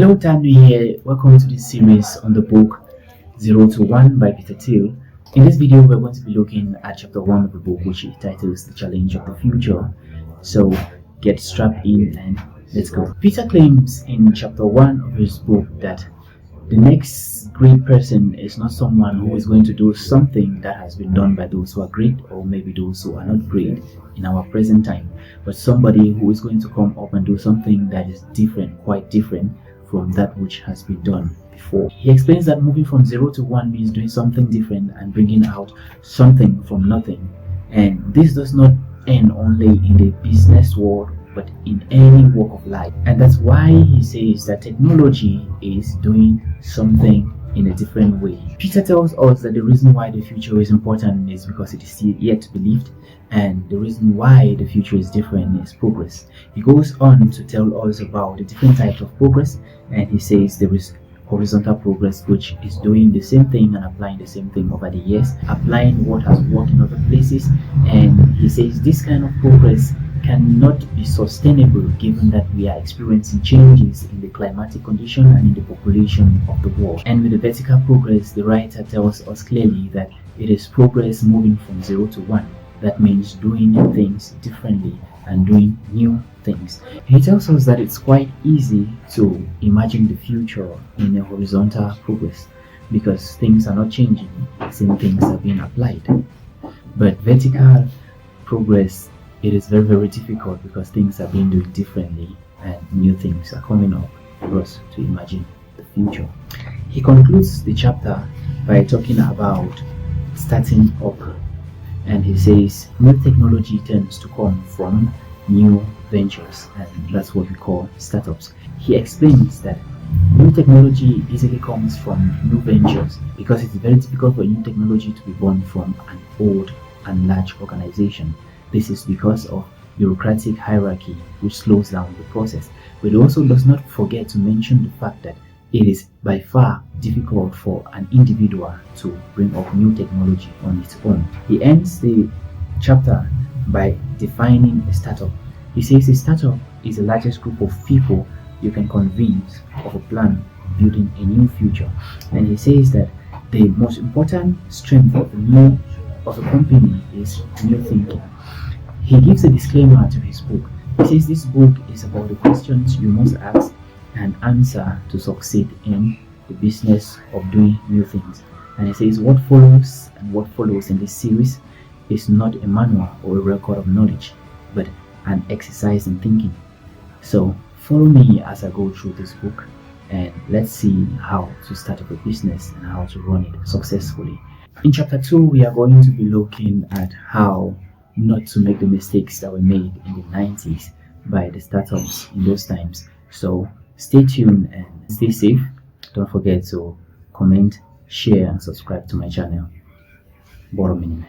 Hello, Tanu here. Welcome to this series on the book 0 to 1 by Peter Thiel. In this video, we're going to be looking at chapter 1 of the book, which titles The Challenge of the Future. So get strapped in and let's go. Peter claims in chapter 1 of his book that the next great person is not someone who is going to do something that has been done by those who are great, or maybe those who are not great in our present time, but somebody who is going to come up and do something that is different, quite different from that which has been done before. He explains that moving from 0 to 1 means doing something different and bringing out something from nothing. And this does not end only in the business world, but in any walk of life. And that's why he says that technology is doing something in a different way. Peter tells us that the reason why the future is important is because it is still yet to be lived, and the reason why the future is different is progress. He goes on to tell us about the different types of progress, and he says there is horizontal progress, which is doing the same thing and applying the same thing over the years, applying what has worked in other places. And he says this kind of progress cannot be sustainable given that we are experiencing changes in the climatic condition and in the population of the world. And with the vertical progress, the writer tells us clearly that it is progress moving from 0 to 1. That means doing things differently and doing new things. He tells us that it's quite easy to imagine the future in a horizontal progress because things are not changing, the same things are being applied. But vertical progress, it is very, very difficult because things are being done differently and new things are coming up for us to imagine the future. He concludes the chapter by talking about starting up, and he says new technology tends to come from new ventures, and that's what we call startups. He explains that new technology easily comes from new ventures because it's very difficult for new technology to be born from an old and large organization. This is because of bureaucratic hierarchy, which slows down the process. But it also does not forget to mention the fact that it is by far difficult for an individual to bring up new technology on its own. He ends the chapter by defining a startup. He says a startup is the largest group of people you can convince of a plan of building a new future. And he says that the most important strength of a company is new thinking. He gives a disclaimer to his book. He says this book is about the questions you must ask and answer to succeed in the business of doing new things. And he says what follows in this series is not a manual or a record of knowledge, but an exercise in thinking. So follow me as I go through this book, and let's see how to start up a business and how to run it successfully. In chapter 2, we are going to be looking at how not to make the mistakes that were made in the 90s by the startups in those times. So stay tuned and stay safe. Don't forget to comment, share, and subscribe to my channel. Bottom